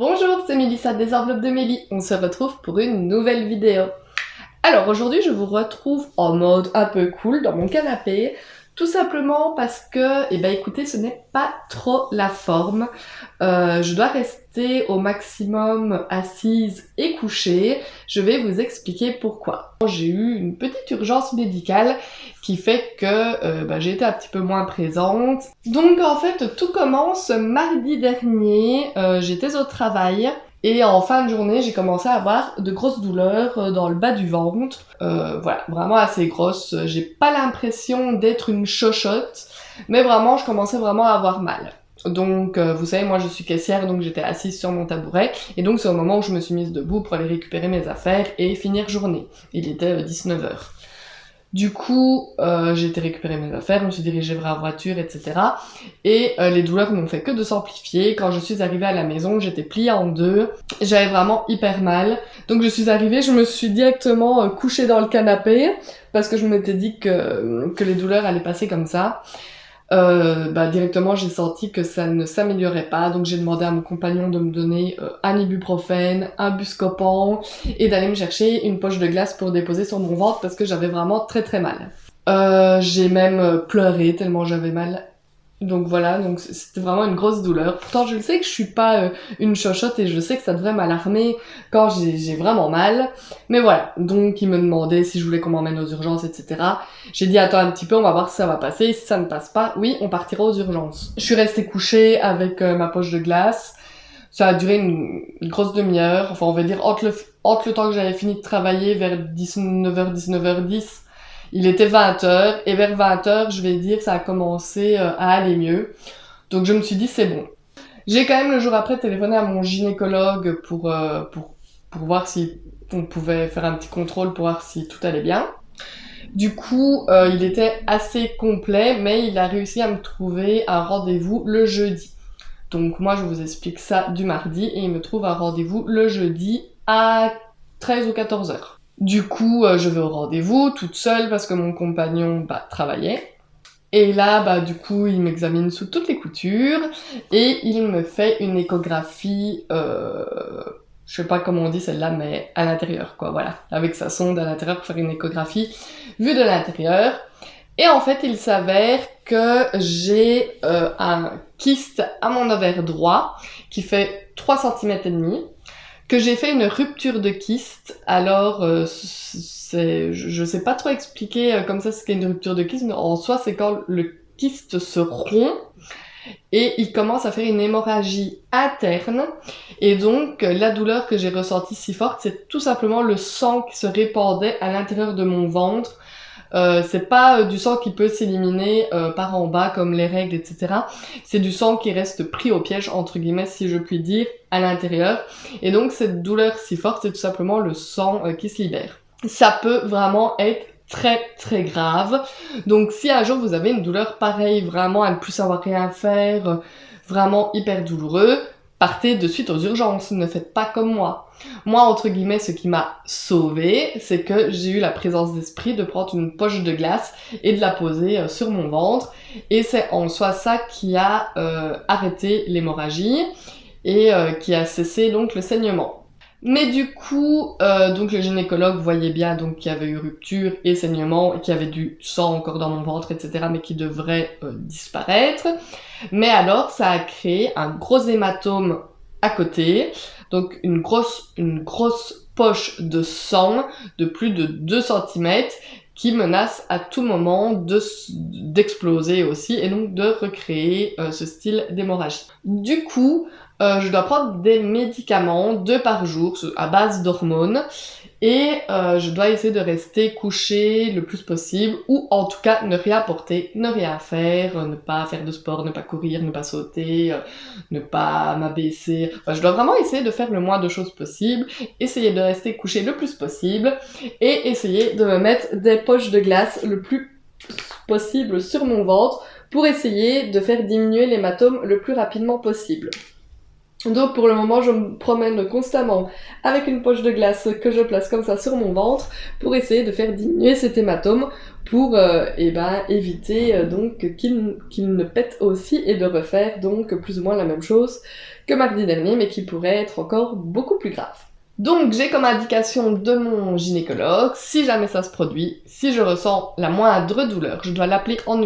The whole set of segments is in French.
Bonjour, c'est Mélissa des enveloppes de Mélie. On se retrouve pour une nouvelle vidéo. Alors aujourd'hui, je vous retrouve en mode un peu cool dans mon canapé, tout simplement parce que, écoutez, ce n'est pas trop la forme. Je dois rester au maximum assise et couchée. Je vais vous expliquer pourquoi. J'ai eu une petite urgence médicale qui fait que j'ai été un petit peu moins présente. Donc en fait, tout commence mardi dernier. J'étais au travail. Et en fin de journée, j'ai commencé à avoir de grosses douleurs dans le bas du ventre. Voilà, vraiment assez grosses. J'ai pas l'impression d'être une chochotte, mais vraiment, je commençais vraiment à avoir mal. Donc, vous savez, moi je suis caissière, donc j'étais assise sur mon tabouret. Et donc, c'est au moment où je me suis mise debout pour aller récupérer mes affaires et finir journée. Il était 19h. Du coup, j'ai été récupérer mes affaires, je me suis dirigée vers la voiture, etc. Et les douleurs n'ont fait que de s'amplifier. Quand je suis arrivée à la maison, j'étais pliée en deux. J'avais vraiment hyper mal. Donc je suis arrivée, je me suis directement couchée dans le canapé parce que je m'étais dit que les douleurs allaient passer comme ça. Directement j'ai senti que ça ne s'améliorait pas, donc j'ai demandé à mon compagnon de me donner un ibuprofène, un Buscopan et d'aller me chercher une poche de glace pour déposer sur mon ventre parce que j'avais vraiment très très mal. J'ai même pleuré tellement j'avais mal. Donc voilà, donc c'était vraiment une grosse douleur. Pourtant je le sais que je suis pas une chochotte et je sais que ça devrait m'alarmer quand j'ai vraiment mal. Mais voilà, donc il me demandait si je voulais qu'on m'emmène aux urgences, etc. J'ai dit attends un petit peu, on va voir si ça va passer. Si ça ne passe pas, oui, on partira aux urgences. Je suis restée couchée avec ma poche de glace. Ça a duré une grosse demi-heure. Enfin on va dire entre le temps que j'avais fini de travailler vers 19h, 19h10. Il était 20h et vers 20h, je vais dire, ça a commencé à aller mieux. Donc je me suis dit c'est bon. J'ai quand même le jour après téléphoné à mon gynécologue pour voir si on pouvait faire un petit contrôle pour voir si tout allait bien. Du coup, il était assez complet, mais il a réussi à me trouver un rendez-vous le jeudi. Donc moi je vous explique ça du mardi et il me trouve un rendez-vous le jeudi à 13 ou 14h. Du coup, je vais au rendez-vous toute seule parce que mon compagnon travaillait. Et là, du coup, il m'examine sous toutes les coutures et il me fait une échographie, je sais pas comment on dit celle-là, mais à l'intérieur, quoi, voilà. Avec sa sonde à l'intérieur pour faire une échographie vue de l'intérieur. Et en fait, il s'avère que j'ai un kyste à mon ovaire droit qui fait 3,5 cm, que j'ai fait une rupture de kyste. Alors, je sais pas trop expliquer comme ça ce qu'est une rupture de kyste, mais en soi, c'est quand le kyste se rompt et il commence à faire une hémorragie interne. Et donc, la douleur que j'ai ressentie si forte, c'est tout simplement le sang qui se répandait à l'intérieur de mon ventre. C'est pas du sang qui peut s'éliminer par en bas comme les règles, etc. C'est du sang qui reste pris au piège, entre guillemets, si je puis dire, à l'intérieur. Et donc cette douleur si forte, c'est tout simplement le sang qui se libère. Ça peut vraiment être très très grave. Donc si un jour vous avez une douleur pareille, vraiment à ne plus savoir rien faire, vraiment hyper douloureux, partez de suite aux urgences, ne faites pas comme moi. Moi, entre guillemets, ce qui m'a sauvée, c'est que j'ai eu la présence d'esprit de prendre une poche de glace et de la poser sur mon ventre. Et c'est en soi ça qui a arrêté l'hémorragie et qui a cessé donc le saignement. Mais du coup, donc le gynécologue voyait bien donc qu'il y avait eu rupture et saignement, et qu'il y avait du sang encore dans mon ventre, etc., mais qui devrait disparaître. Mais alors, ça a créé un gros hématome à côté, donc une grosse poche de sang de plus de 2 cm qui menace à tout moment d'exploser aussi, et donc de recréer ce style d'hémorragie. Du coup, je dois prendre des médicaments 2 par jour à base d'hormones et je dois essayer de rester couchée le plus possible ou en tout cas ne rien porter, ne rien faire, ne pas faire de sport, ne pas courir, ne pas sauter, ne pas m'abaisser. Enfin, je dois vraiment essayer de faire le moins de choses possible, essayer de rester couchée le plus possible et essayer de me mettre des poches de glace le plus possible sur mon ventre pour essayer de faire diminuer l'hématome le plus rapidement possible. Donc pour le moment, je me promène constamment avec une poche de glace que je place comme ça sur mon ventre pour essayer de faire diminuer cet hématome pour éviter donc qu'il ne pète aussi et de refaire donc plus ou moins la même chose que mardi dernier, mais qui pourrait être encore beaucoup plus grave. Donc j'ai comme indication de mon gynécologue, si jamais ça se produit, si je ressens la moindre douleur, je dois l'appeler en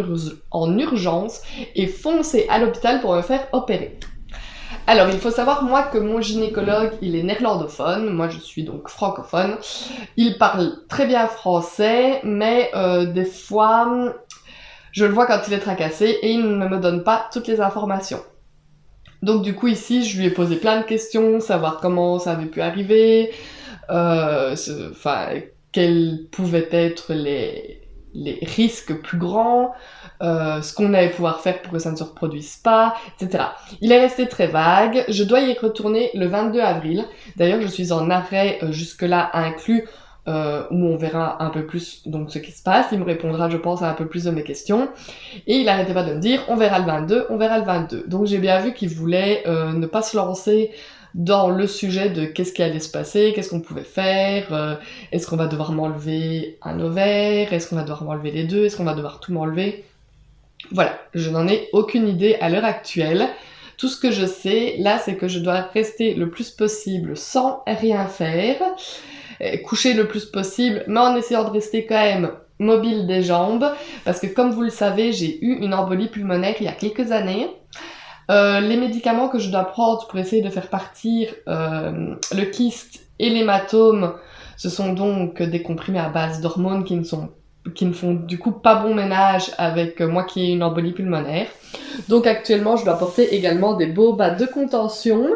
urgence et foncer à l'hôpital pour me faire opérer. Alors il faut savoir moi que mon gynécologue il est néerlandophone, moi je suis donc francophone, il parle très bien français, mais des fois je le vois quand il est tracassé et il ne me donne pas toutes les informations. Donc du coup ici je lui ai posé plein de questions, savoir comment ça avait pu arriver, quels pouvaient être les risques plus grands, ce qu'on allait pouvoir faire pour que ça ne se reproduise pas, etc. Il est resté très vague, je dois y retourner le 22 avril, d'ailleurs je suis en arrêt jusque-là inclus, où on verra un peu plus donc ce qui se passe, il me répondra je pense à un peu plus de mes questions, et il arrêtait pas de me dire on verra le 22, on verra le 22. Donc j'ai bien vu qu'il voulait ne pas se lancer dans le sujet de qu'est-ce qui allait se passer, qu'est-ce qu'on pouvait faire, est-ce qu'on va devoir m'enlever un ovaire, est-ce qu'on va devoir m'enlever les deux, est-ce qu'on va devoir tout m'enlever. Voilà, je n'en ai aucune idée à l'heure actuelle. Tout ce que je sais, là, c'est que je dois rester le plus possible sans rien faire, coucher le plus possible, mais en essayant de rester quand même mobile des jambes, parce que comme vous le savez, j'ai eu une embolie pulmonaire il y a quelques années. Les médicaments que je dois prendre pour essayer de faire partir le kyste et l'hématome, ce sont donc des comprimés à base d'hormones qui ne font du coup pas bon ménage avec moi qui ai une embolie pulmonaire. Donc actuellement, je dois porter également des bobas de contention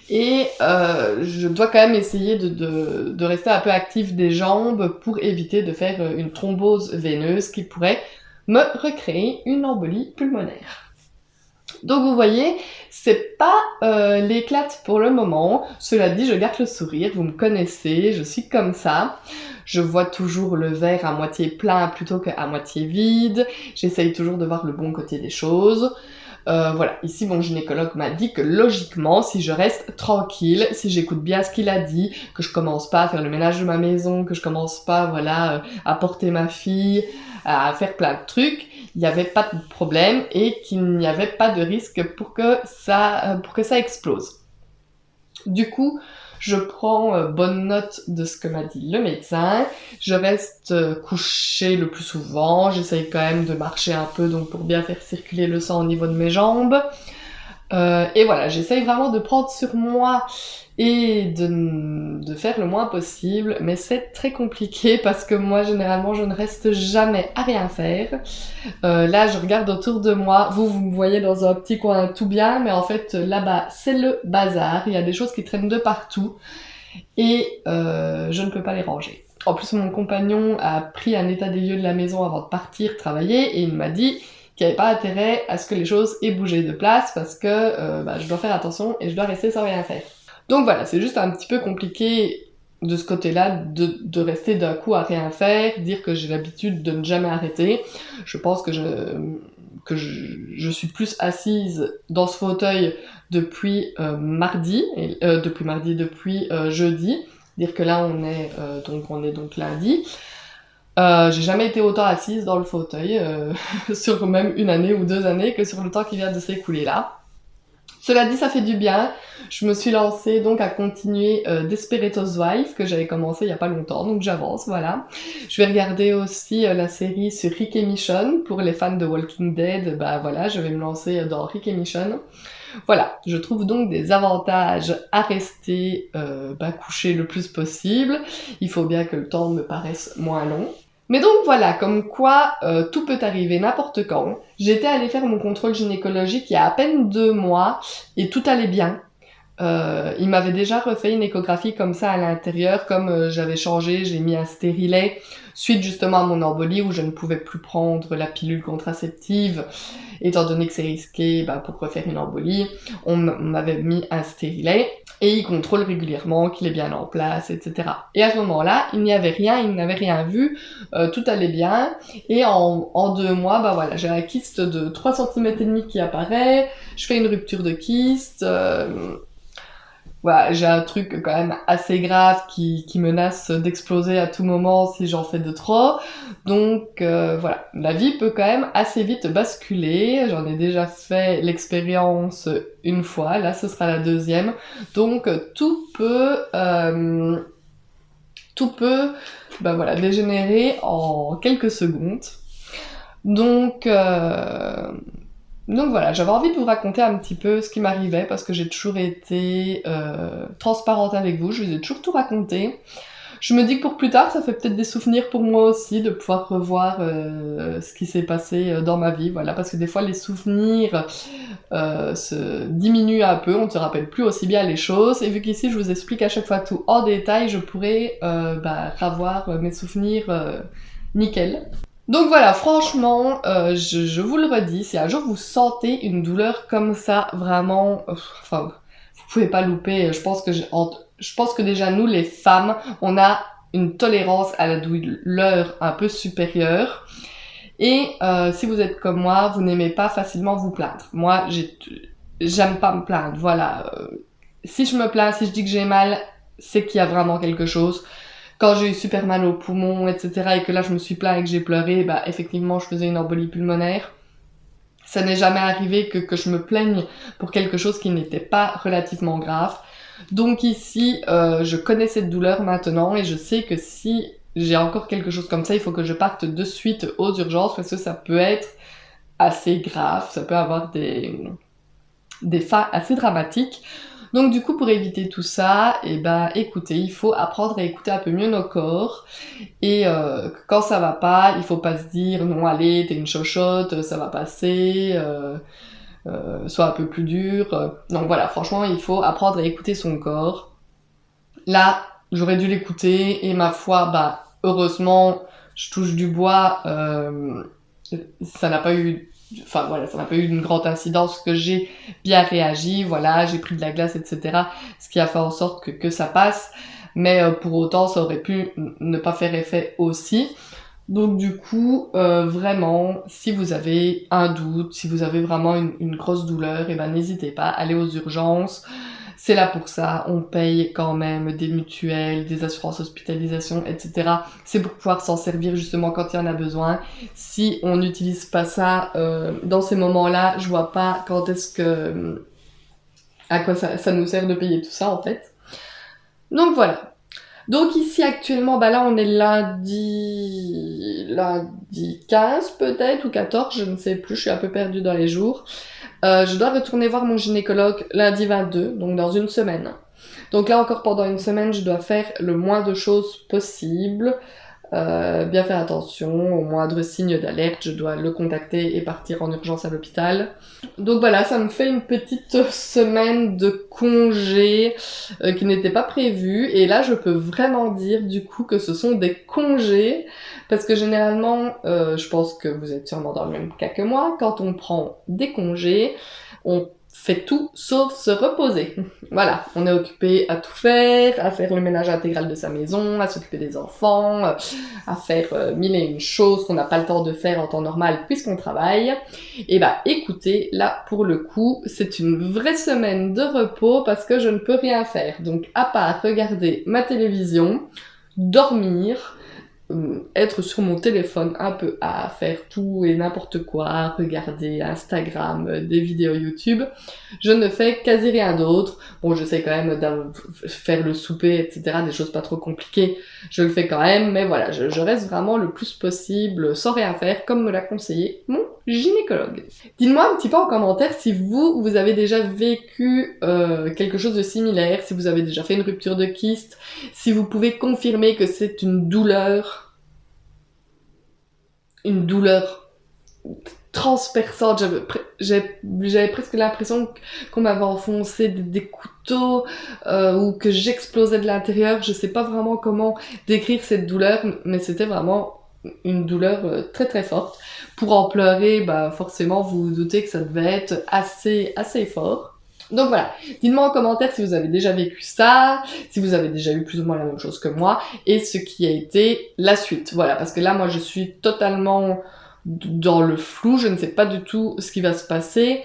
et je dois quand même essayer de rester un peu active des jambes pour éviter de faire une thrombose veineuse qui pourrait me recréer une embolie pulmonaire. Donc vous voyez, c'est pas l'éclate pour le moment. Cela dit, je garde le sourire, vous me connaissez, je suis comme ça. Je vois toujours le verre à moitié plein plutôt qu'à moitié vide. J'essaye toujours de voir le bon côté des choses. Voilà, ici mon gynécologue m'a dit que logiquement, si je reste tranquille, si j'écoute bien ce qu'il a dit, que je commence pas à faire le ménage de ma maison, que je commence pas, voilà, à porter ma fille, à faire plein de trucs, il n'y avait pas de problème et qu'il n'y avait pas de risque pour que ça explose. Du coup, je prends bonne note de ce que m'a dit le médecin, je reste couchée le plus souvent, j'essaye quand même de marcher un peu donc pour bien faire circuler le sang au niveau de mes jambes. Et voilà, j'essaye vraiment de prendre sur moi et de faire le moins possible, mais c'est très compliqué parce que moi généralement je ne reste jamais à rien faire. Là je regarde autour de moi, vous me voyez dans un petit coin tout bien, mais en fait là-bas c'est le bazar, il y a des choses qui traînent de partout et je ne peux pas les ranger. En plus mon compagnon a pris un état des lieux de la maison avant de partir travailler et il m'a dit qu'il n'y avait pas intérêt à ce que les choses aient bougé de place parce que je dois faire attention et je dois rester sans rien faire. Donc voilà, c'est juste un petit peu compliqué de ce côté-là de rester d'un coup à rien faire, dire que j'ai l'habitude de ne jamais arrêter. Je pense que je suis plus assise dans ce fauteuil depuis jeudi. Dire que là on est donc lundi. J'ai jamais été autant assise dans le fauteuil sur même une année ou 2 années que sur le temps qui vient de s'écouler là. Cela dit, ça fait du bien. Je me suis lancée donc à continuer Desperate Housewives que j'avais commencé il y a pas longtemps, donc j'avance, voilà. Je vais regarder aussi la série sur Rick et Michonne pour les fans de Walking Dead. Bah voilà, je vais me lancer dans Rick et Michonne. Voilà, je trouve donc des avantages à rester couché le plus possible. Il faut bien que le temps me paraisse moins long. Mais donc voilà, comme quoi tout peut arriver n'importe quand. J'étais allée faire mon contrôle gynécologique il y a à peine 2 mois et tout allait bien. Il m'avait déjà refait une échographie comme ça à l'intérieur, comme j'avais changé, j'ai mis un stérilet suite justement à mon embolie où je ne pouvais plus prendre la pilule contraceptive étant donné que c'est risqué pour refaire une embolie. On m'avait mis un stérilet et il contrôle régulièrement qu'il est bien en place, etc. Et à ce moment-là, il n'y avait rien, il n'avait rien vu, tout allait bien, et en 2 mois, voilà, j'ai un kyste de 3 cm et demi qui apparaît, je fais une rupture de kyste, voilà, j'ai un truc quand même assez grave qui menace d'exploser à tout moment si j'en fais de trop. Donc voilà, la vie peut quand même assez vite basculer. J'en ai déjà fait l'expérience une fois, là ce sera la deuxième. Donc tout peut bah voilà, dégénérer en quelques secondes. Donc, donc voilà, j'avais envie de vous raconter un petit peu ce qui m'arrivait parce que j'ai toujours été transparente avec vous, je vous ai toujours tout raconté. Je me dis que pour plus tard, ça fait peut-être des souvenirs pour moi aussi de pouvoir revoir ce qui s'est passé dans ma vie, voilà, parce que des fois les souvenirs se diminuent un peu, on ne se rappelle plus aussi bien les choses, et vu qu'ici je vous explique à chaque fois tout en détail, je pourrais revoir mes souvenirs nickel. Donc voilà, franchement, je vous le redis, si un jour vous sentez une douleur comme ça, vraiment, enfin, vous pouvez pas louper. Je pense que déjà nous, les femmes, on a une tolérance à la douleur un peu supérieure. Et si vous êtes comme moi, vous n'aimez pas facilement vous plaindre. Moi, j'aime pas me plaindre. Voilà. Si je me plains, si je dis que j'ai mal, c'est qu'il y a vraiment quelque chose. Quand j'ai eu super mal aux poumons, etc., et que là je me suis plaint et que j'ai pleuré, bah effectivement je faisais une embolie pulmonaire. Ça n'est jamais arrivé que je me plaigne pour quelque chose qui n'était pas relativement grave. Donc ici, je connais cette douleur maintenant et je sais que si j'ai encore quelque chose comme ça, il faut que je parte de suite aux urgences parce que ça peut être assez grave, ça peut avoir des fins assez dramatiques. Donc du coup, pour éviter tout ça, et ben écoutez, il faut apprendre à écouter un peu mieux nos corps. Et quand ça va pas, il faut pas se dire non allez, t'es une chochotte, ça va passer, sois un peu plus dur. Donc voilà, franchement, il faut apprendre à écouter son corps. Là, j'aurais dû l'écouter et ma foi, bah heureusement, je touche du bois, ça n'a pas eu enfin voilà, ça n'a pas eu une grande incidence, que j'ai bien réagi, voilà, j'ai pris de la glace, etc. Ce qui a fait en sorte que ça passe, mais pour autant, ça aurait pu ne pas faire effet aussi. Donc du coup, vraiment, si vous avez un doute, si vous avez vraiment une grosse douleur, et ben n'hésitez pas, allez aux urgences. C'est là pour ça, on paye quand même des mutuelles, des assurances hospitalisation, etc. C'est pour pouvoir s'en servir justement quand il y en a besoin. Si on n'utilise pas ça dans ces moments-là, je vois pas quand est-ce que... à quoi ça nous sert de payer tout ça en fait. Donc voilà. Donc ici actuellement, bah là on est lundi 15 peut-être, ou 14, je ne sais plus, je suis un peu perdue dans les jours. Je dois retourner voir mon gynécologue lundi 22, donc dans une semaine. Donc là encore pendant une semaine, je dois faire le moins de choses possible. Bien faire attention, au moindre signe d'alerte, je dois le contacter et partir en urgence à l'hôpital. Donc voilà, ça me fait une petite semaine de congé qui n'était pas prévue. Et là, je peux vraiment dire du coup que ce sont des congés. Parce que généralement, je pense que vous êtes sûrement dans le même cas que moi, quand on prend des congés, on fait tout sauf se reposer. Voilà, on est occupé à tout faire, à faire le ménage intégral de sa maison, à s'occuper des enfants, à faire mille et une choses qu'on n'a pas le temps de faire en temps normal puisqu'on travaille. Et bah écoutez, là pour le coup, c'est une vraie semaine de repos parce que je ne peux rien faire. Donc à part regarder ma télévision, dormir, être sur mon téléphone un peu à faire tout et n'importe quoi, regarder Instagram, des vidéos YouTube, je ne fais quasi rien d'autre. Bon, j'essaie quand même de faire le souper, etc., des choses pas trop compliquées, je le fais quand même, mais voilà, je reste vraiment le plus possible sans rien faire, comme me l'a conseillé mon gynécologue. Dites-moi un petit peu en commentaire si vous avez déjà vécu quelque chose de similaire, si vous avez déjà fait une rupture de kyste, si vous pouvez confirmer que c'est une douleur transperçante. J'avais presque l'impression qu'on m'avait enfoncé des couteaux ou que j'explosais de l'intérieur. Je sais pas vraiment comment décrire cette douleur, mais c'était vraiment une douleur très très forte. Pour en pleurer, bah forcément vous vous doutez que ça devait être assez fort. Donc voilà, dites-moi en commentaire si vous avez déjà vécu ça, si vous avez déjà eu plus ou moins la même chose que moi, et ce qui a été la suite. Voilà, parce que là, moi, je suis totalement dans le flou, je ne sais pas du tout ce qui va se passer.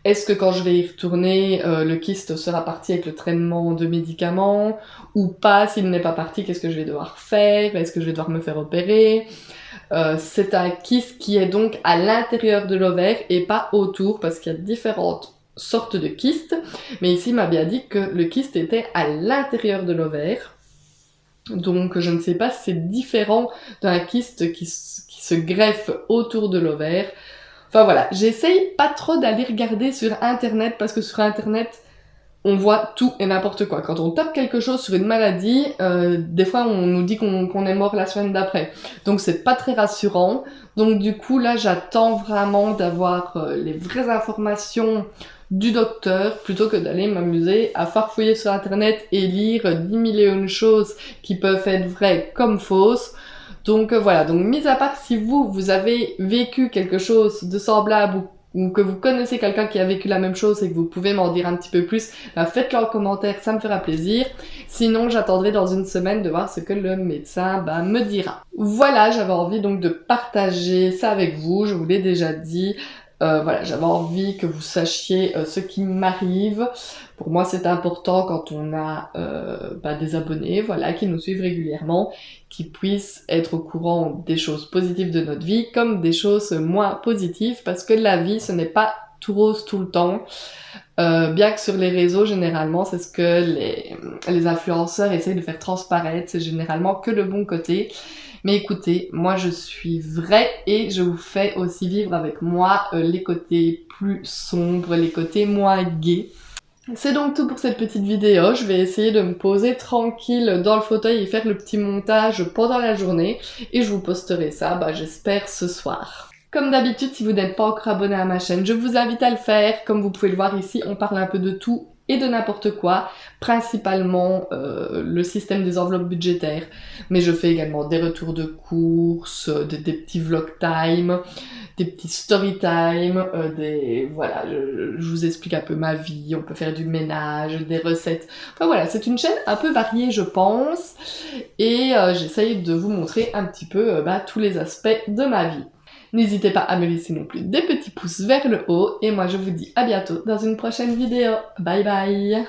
Est-ce que quand je vais y retourner, le kyste sera parti avec le traitement de médicaments ou pas? S'il n'est pas parti, qu'est-ce que je vais devoir faire? Est-ce que je vais devoir me faire opérer? C'est un kyste qui est donc à l'intérieur de l'ovaire et pas autour, parce qu'il y a différentes sortes de kystes, mais ici il m'a bien dit que le kyste était à l'intérieur de l'ovaire, donc je ne sais pas si c'est différent d'un kyste qui se greffe autour de l'ovaire. Enfin voilà, j'essaye pas trop d'aller regarder sur internet, parce que sur internet on voit tout et n'importe quoi. Quand on tape quelque chose sur une maladie, des fois on nous dit qu'on est mort la semaine d'après. Donc c'est pas très rassurant. Donc du coup là j'attends vraiment d'avoir les vraies informations du docteur, plutôt que d'aller m'amuser à farfouiller sur internet et lire 10 000 et une choses qui peuvent être vraies comme fausses. Donc voilà, donc mis à part si vous avez vécu quelque chose de semblable ou que vous connaissez quelqu'un qui a vécu la même chose et que vous pouvez m'en dire un petit peu plus, bah faites-le en commentaire, ça me fera plaisir. Sinon, j'attendrai dans une semaine de voir ce que le médecin me dira. Voilà, j'avais envie donc de partager ça avec vous, je vous l'ai déjà dit. Voilà, j'avais envie que vous sachiez ce qui m'arrive. Pour moi, c'est important quand on a des abonnés, voilà, qui nous suivent régulièrement, qui puissent être au courant des choses positives de notre vie, comme des choses moins positives, parce que la vie, ce n'est pas tout rose tout le temps. Bien que sur les réseaux, généralement, c'est ce que les influenceurs essayent de faire transparaître, c'est généralement que le bon côté. Mais écoutez, moi je suis vraie et je vous fais aussi vivre avec moi les côtés plus sombres, les côtés moins gais. C'est donc tout pour cette petite vidéo, je vais essayer de me poser tranquille dans le fauteuil et faire le petit montage pendant la journée, et je vous posterai ça, j'espère ce soir. Comme d'habitude, si vous n'êtes pas encore abonné à ma chaîne, je vous invite à le faire. Comme vous pouvez le voir ici, on parle un peu de tout et de n'importe quoi, principalement le système des enveloppes budgétaires, mais je fais également des retours de courses, des petits vlog time, des petits story time, voilà, je vous explique un peu ma vie, on peut faire du ménage, des recettes, enfin voilà, c'est une chaîne un peu variée je pense, et j'essaye de vous montrer un petit peu tous les aspects de ma vie. N'hésitez pas à me laisser non plus des petits pouces vers le haut, et moi je vous dis à bientôt dans une prochaine vidéo. Bye bye!